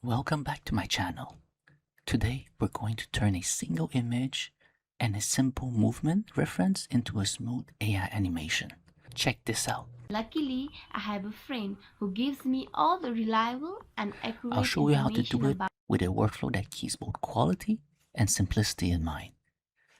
Welcome back to my channel. Today we're going to turn a single image and a simple movement reference into a smooth AI animation. Check this out. Luckily, I have a friend who gives me all the reliable and I'll accurate show you how to information do it about. with a workflow that keeps both quality and simplicity in mind.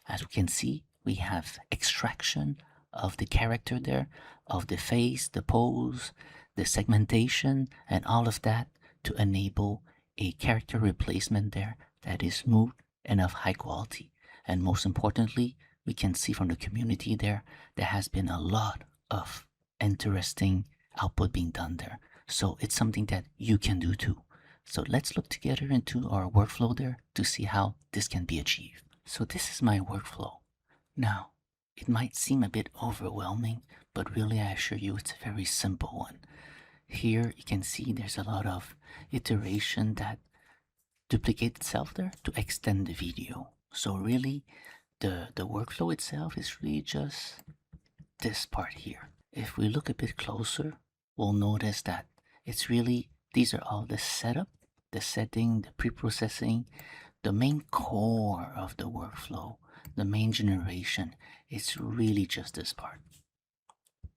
As we can see, we have extraction of the character there, of the face, the pose, the segmentation, and all of that to enable a character replacement there that is smooth and of high quality. And most importantly, we can see from the community there has been a lot of interesting output being done there. So it's something that you can do too. So let's look together into our workflow there to see how this can be achieved. So this is my workflow. Now, it might seem a bit overwhelming, but really I assure you it's a very simple one. Here you can see there's a lot of iteration that duplicate itself there to extend the video. So really the workflow itself is really just this part here. If we look a bit closer, we'll notice that it's really, these are all the setup, the setting, the pre-processing, the main core of the workflow, the main generation. It's really just this part.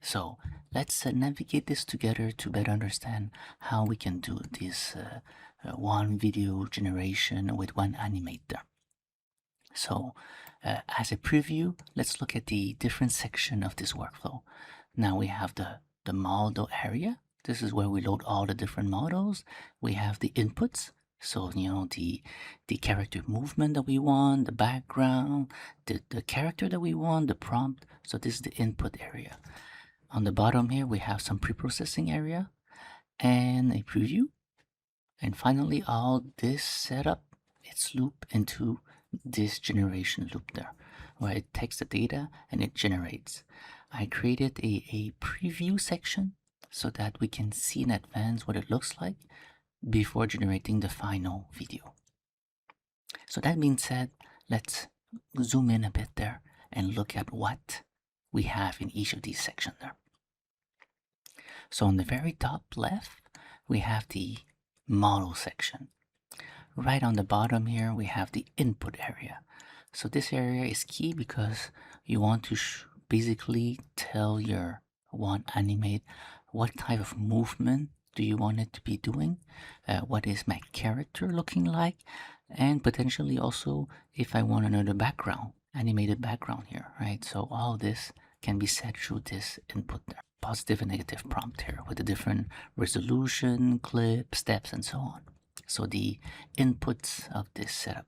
So let's navigate this together to better understand how we can do this one video generation with one animator. So as a preview, let's look at the different section of this workflow. Now we have the model area. This is where we load all the different models. We have the inputs. So, you know, the character movement that we want, the background, the character that we want, the prompt. So this is the input area. On the bottom here, we have some pre-processing area and a preview. And finally, all this setup, it's looped into this generation loop there, where it takes the data and it generates. I created a preview section so that we can see in advance what it looks like before generating the final video. So that being said, let's zoom in a bit there and look at what we have in each of these sections there. So on the very top left, we have the model section. Right on the bottom here, we have the input area. So this area is key because you want to basically tell your Wan Animate what type of movement do you want it to be doing, what is my character looking like, and potentially also if I want another background, animated background here, right? So all this can be set through this input there. Positive and negative prompt here with the different resolution, clip, steps, and so on. So the inputs of this setup.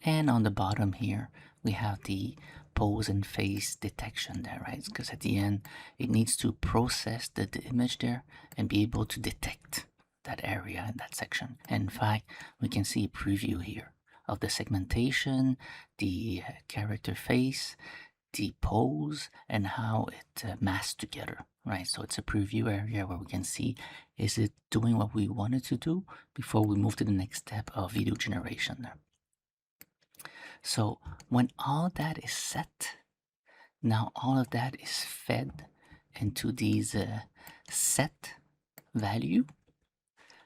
And on the bottom here, we have the pose and face detection there, right? Because at the end, it needs to process the image there and be able to detect that area in that section. And in fact, we can see a preview here of the segmentation, the character face, the pose, and how it masks together, right? So it's a preview area where we can see, is it doing what we want it to do before we move to the next step of video generation there. So when all that is set, now all of that is fed into these set value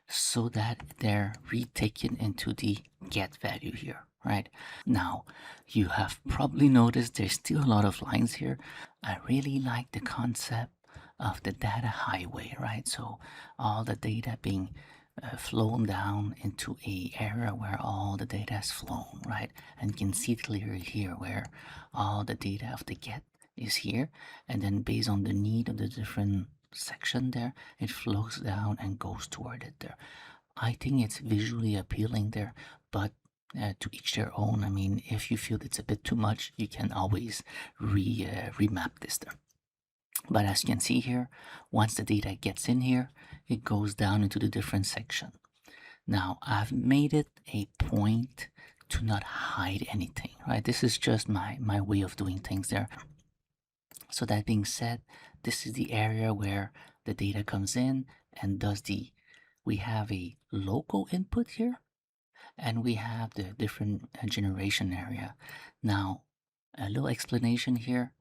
so that they're retaken into the get value here, right? Now, you have probably noticed there's still a lot of lines here. I really like the concept of the data highway, right? So all the data being flown down into a area where all the data has flown, right? And you can see it clearly here where all the data of the get is here, and then based on the need of the different section there, it flows down and goes toward it there. I think it's visually appealing there, but to each their own. I mean, if you feel it's a bit too much, you can always remap this there. But as you can see here, once the data gets in here, it goes down into the different section. Now, I've made it a point to not hide anything, right? This is just my way of doing things there. So that being said, this is the area where the data comes in and we have a local input here, and we have the different generation area. Now, a little explanation here.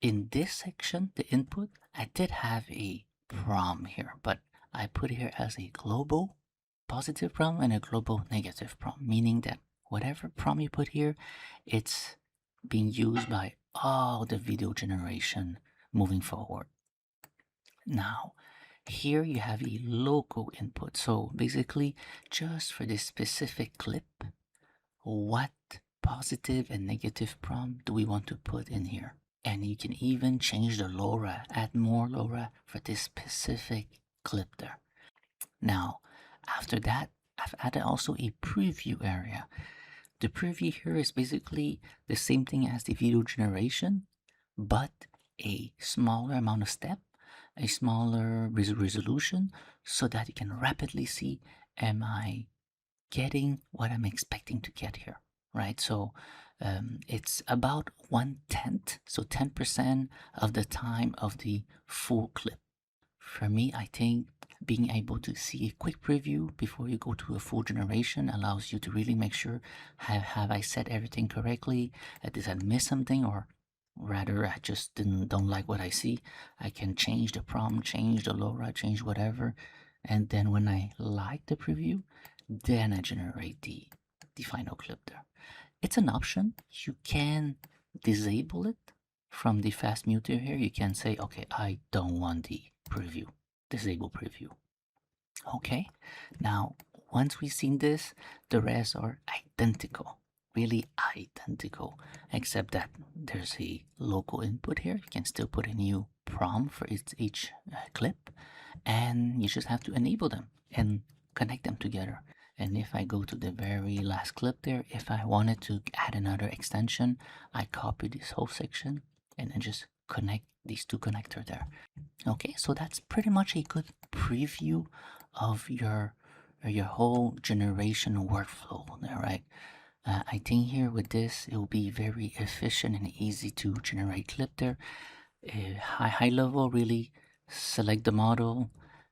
In this section, the input, I did have a prompt here, but I put it here as a global positive prompt and a global negative prompt, meaning that whatever prompt you put here, it's being used by all the video generation moving forward. Now, here you have a local input. So basically, just for this specific clip, what positive and negative prompt do we want to put in here? And you can even change the LoRa, add more LoRa for this specific clip there. Now, after that, I've added also a preview area. The preview here is basically the same thing as the video generation, but a smaller amount of step, a smaller resolution, so that you can rapidly see, am I getting what I'm expecting to get here, right? So it's about 1/10, so 10% of the time of the full clip. For me, I think being able to see a quick preview before you go to a full generation allows you to really make sure, have I set everything correctly? Did I miss something? Or rather, I just don't like what I see. I can change the prompt, change the LoRa, change whatever. And then when I like the preview, then I generate the final clip there. It's an option. You can disable it from the fast muter here. You can say, okay, I don't want the preview, disable preview. Okay, now once we've seen this, the rest are identical, really identical, except that there's a local input here. You can still put a new prompt for each clip, and you just have to enable them and connect them together. And if I go to the very last clip there, if I wanted to add another extension, I copy this whole section and then just connect these two connectors there. Okay, so that's pretty much a good preview of your whole generation workflow there, right? I think here with this, it will be very efficient and easy to generate clip there. High level, really select the model,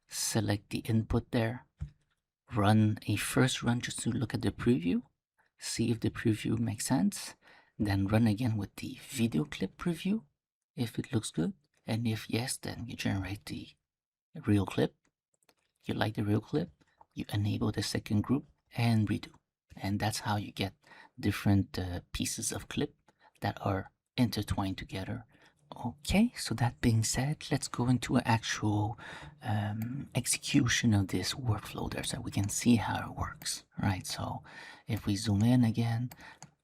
select the input there, run a first run just to look at the preview, see if the preview makes sense, then run again with the video clip preview if it looks good, and if yes, then you generate the real clip. You like the real clip, you enable the second group and redo, and that's how you get different pieces of clip that are intertwined together. Okay, so that being said, let's go into an actual execution of this workflow there so we can see how it works, right? So if we zoom in again,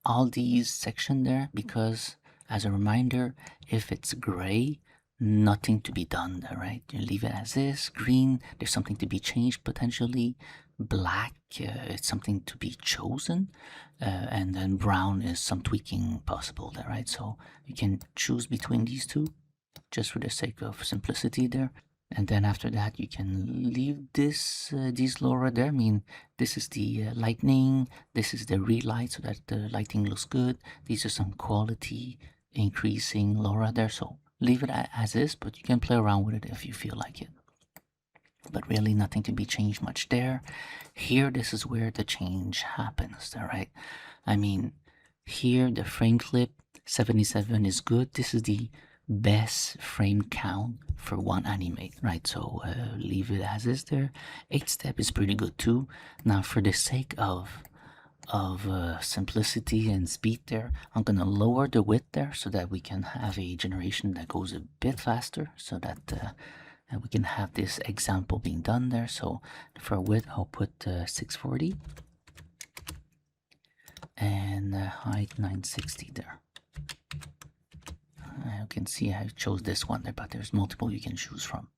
all these sections there, because as a reminder, if it's gray, nothing to be done there, right? You leave it as is. Green, there's something to be changed potentially. Black, it's something to be chosen. And then brown is some tweaking possible there, right? So you can choose between these two just for the sake of simplicity there. And then after that, you can leave this these LoRa there. I mean, this is the lightning, this is the relight so that the lighting looks good. These are some quality increasing LoRa there. So leave it as is, but you can play around with it if you feel like it. But really nothing to be changed much there. Here, this is where the change happens, all right? I mean, here the frame clip 77 is good. This is the best frame count for Wan Animate, right? So leave it as is there. 8 step is pretty good too. Now for the sake of simplicity and speed there, I'm gonna lower the width there so that we can have a generation that goes a bit faster, so that we can have this example being done there. So for width, I'll put 640 and height 960 there. You can see I chose this one there, but there's multiple you can choose from.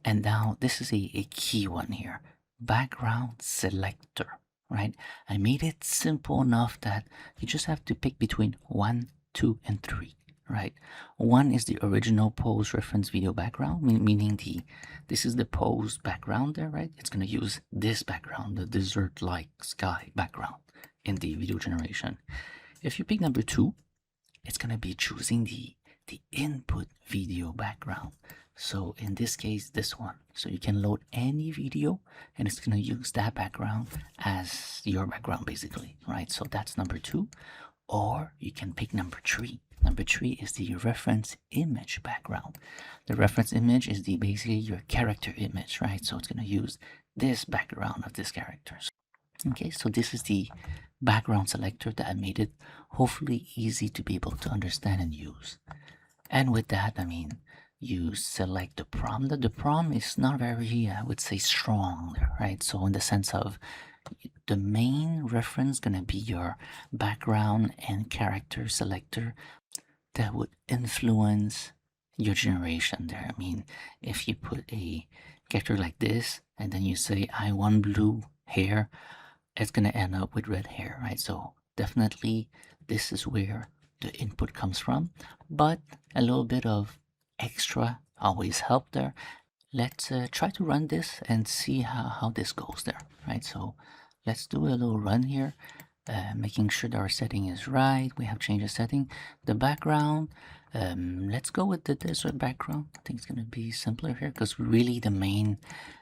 And now this is a key one here, background selector, right? I made it simple enough that you just have to pick between 1, 2, and 3, right? 1 is the original pose reference video background, meaning this is the pose background there, right? It's going to use this background, the desert-like sky background in the video generation. If you pick number 2, it's going to be choosing the input video background. So in this case, this one. So you can load any video and it's going to use that background as your background basically, right? So that's number 2. Or you can pick number 3. Number 3 is the reference image background. The reference image is basically your character image, right? So it's going to use this background of this character. Okay, so this is the background selector that I made it hopefully easy to be able to understand and use. And with that, I mean, you select the prompt. The prompt is not very, I would say, strong, right? So in the sense of the main reference gonna be your background and character selector that would influence your generation there. I mean, if you put a character like this and then you say, I want blue hair, it's gonna end up with red hair, right? So definitely this is where the input comes from, but a little bit of extra always help there. Let's try to run this and see how this goes there, right? So let's do a little run here, making sure that our setting is right. We have changed the setting. The background, let's go with the desert background. I think it's gonna be simpler here because really the main,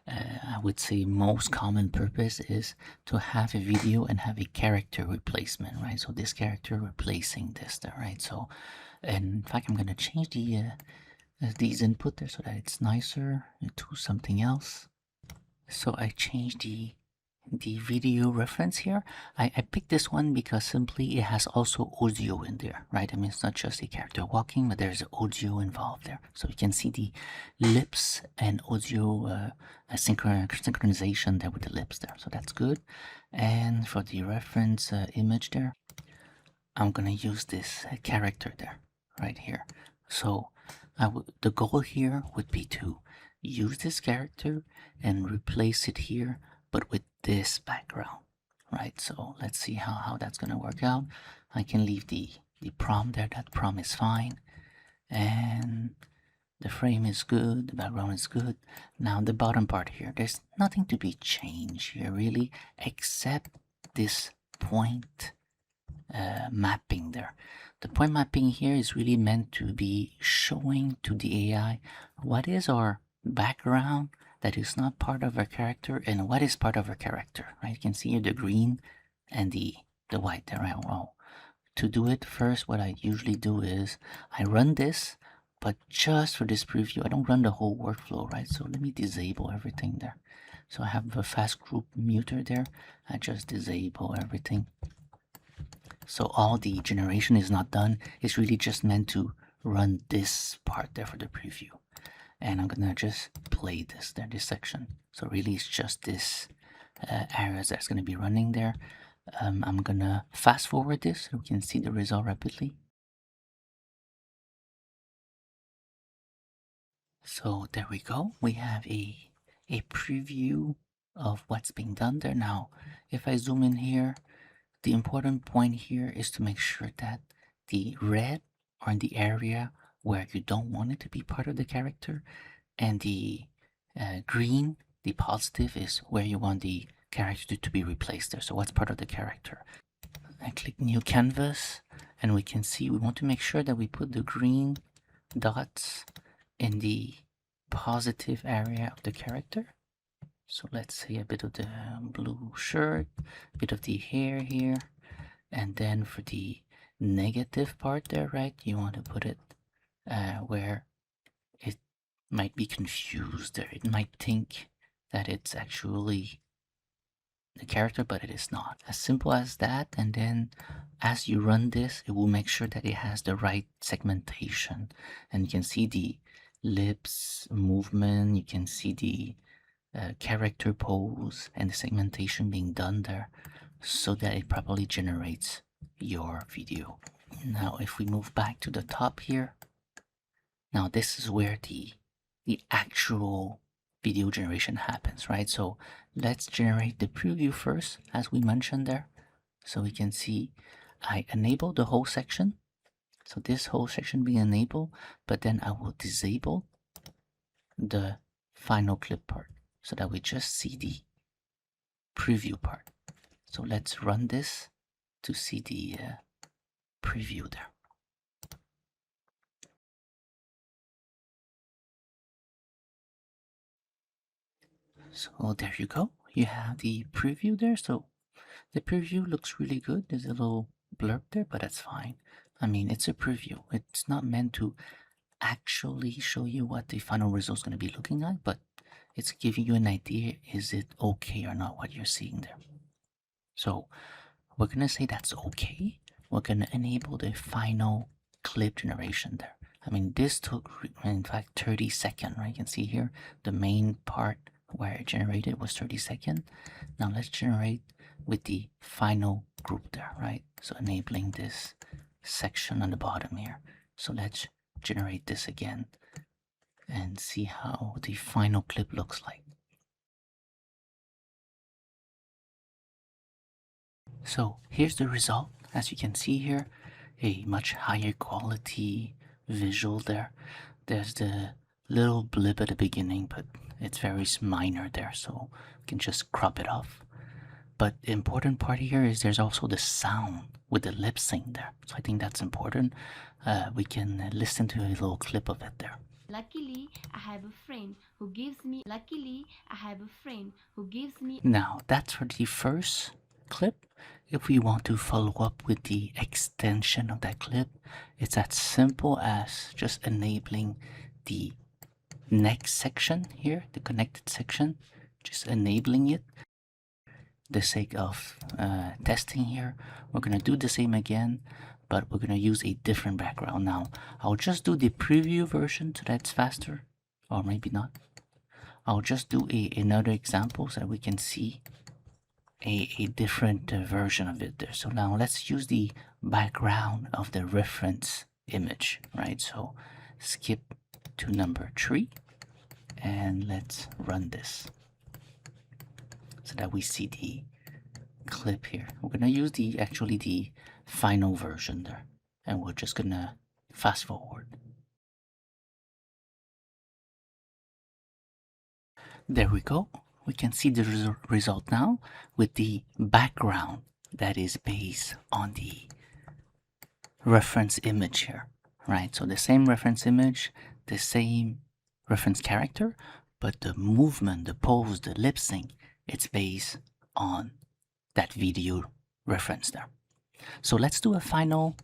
I would say most common purpose is to have a video and have a character replacement, right? So this character replacing this there, right? So, and in fact, I'm gonna change these input there so that it's nicer to something else. So I changed the video reference here. I picked this one because simply it has also audio in there, right? I mean, it's not just a character walking, but there's audio involved there. So you can see the lips and audio synchronization there with the lips there. So that's good. And for the reference image there, I'm gonna use this character there, right here. So the goal here would be to use this character and replace it here, but with this background, right? So let's see how that's gonna work out. I can leave the prompt there. That prompt is fine, and the frame is good, the background is good. Now the bottom part here, there's nothing to be changed here really, except this point mapping there. The point mapping here is really meant to be showing to the AI what is our background that is not part of our character and what is part of our character, right? You can see here the green and the white there. Right? Well, to do it first, what I usually do is I run this, but just for this preview, I don't run the whole workflow, right? So let me disable everything there. So I have a fast group muter there. I just disable everything. So all the generation is not done. It's really just meant to run this part there for the preview. And I'm gonna just play this there, this section. So really it's just this areas that's gonna be running there. I'm gonna fast forward this so we can see the result rapidly. So there we go. We have a preview of what's being done there. Now, if I zoom in here, the important point here is to make sure that the red are in the area where you don't want it to be part of the character, and the green, the positive, is where you want the character to be replaced there. So what's part of the character? I click new canvas, and we can see we want to make sure that we put the green dots in the positive area of the character. So let's say a bit of the blue shirt, a bit of the hair here, and then for the negative part there, right, you want to put it where it might be confused there. It might think that it's actually the character, but it is not. As simple as that, and then as you run this, it will make sure that it has the right segmentation. And you can see the lips movement, you can see the character pose and the segmentation being done there so that it properly generates your video. Now if we move back to the top here, now this is where the actual video generation happens, right? So let's generate the preview first, as we mentioned there. So we can see I enable the whole section. So this whole section being enabled, but then I will disable the final clip part so that we just see the preview part. So let's run this to see the preview there. So there you go. You have the preview there. So the preview looks really good. There's a little blurb there, but that's fine. I mean, it's a preview. It's not meant to actually show you what the final result is going to be looking like, but it's giving you an idea, is it okay or not what you're seeing there. So we're going to say that's okay. We're going to enable the final clip generation there. I mean, this took, in fact, 30 seconds, right? You can see here, the main part where it generated was 30 seconds. Now let's generate with the final group there, right? So enabling this section on the bottom here. So let's generate this again and see how the final clip looks like. So here's the result. As you can see here, a much higher quality visual there. There's the little blip at the beginning, but it's very minor there, so we can just crop it off. But the important part here is there's also the sound with the lip sync there. So I think that's important. We can listen to a little clip of it there. Luckily, I have a friend who gives me. Now that's for the first clip. If we want to follow up with the extension of that clip, it's as simple as just enabling the next section here, the connected section, just enabling it. The sake of testing here, we're gonna do the same again, but we're gonna use a different background. Now I'll just do the preview version so that's faster, or maybe not. I'll just do another example so that we can see a different version of it there. So now let's use the background of the reference image, right? So skip to number 3 and let's run this so that we see the clip here. We're gonna use actually the final version there, and we're just gonna fast forward. There we go. We can see the result now with the background that is based on the reference image here, right? So the same reference image, the same reference character, but the movement, the pose, the lip sync, it's based on that video reference there. So let's do a final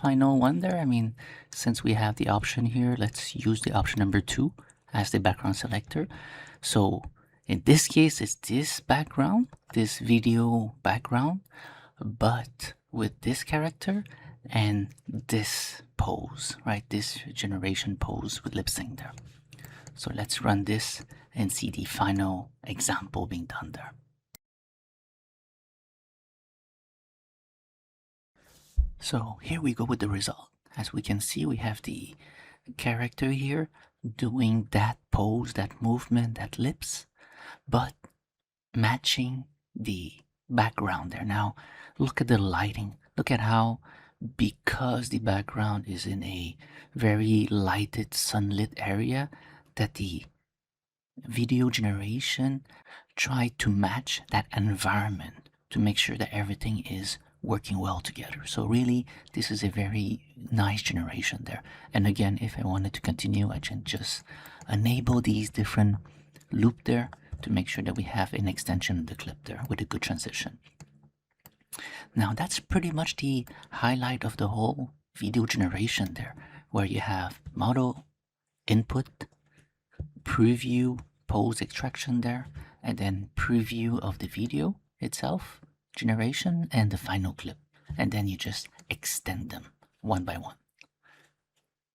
one there. I mean, since we have the option here, let's use the option number 2 as the background selector. So in this case, it's this background, this video background, but with this character and this pose, right? This generation pose with lip sync there. So let's run this and see the final example being done there. So here we go with the result. As we can see, we have the character here doing that pose, that movement, that lips, but matching the background there. Now look at the lighting. Look at how, because the background is in a very lighted sunlit area, that the video generation tried to match that environment to make sure that everything is working well together. So really, this is a very nice generation there. And again, if I wanted to continue, I can just enable these different loop there to make sure that we have an extension of the clip there with a good transition. Now that's pretty much the highlight of the whole video generation there, where you have model, input, preview, pose extraction there, and then preview of the video itself, generation, and the final clip. And then you just extend them one by one.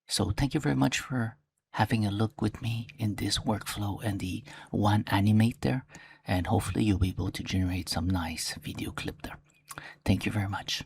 So thank you very much for having a look with me in this workflow and the Wan Animate there, and hopefully you'll be able to generate some nice video clip there. Thank you very much.